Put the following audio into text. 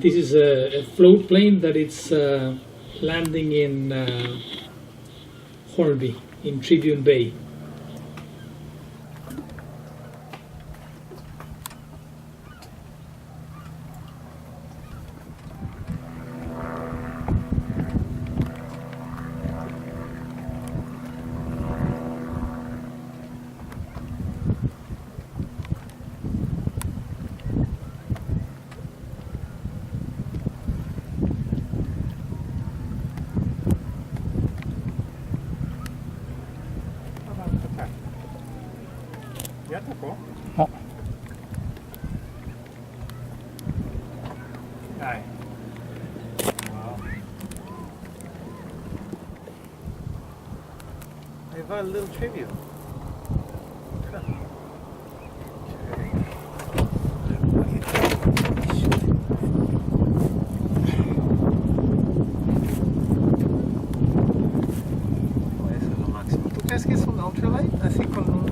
This is a float plane that is landing in Hornby in Tribune Bay. Ja, tako. Nej. Wow. Det var en little trivial. Eso es lo máximo. ¿Tú crees que es un ultralight? Así con un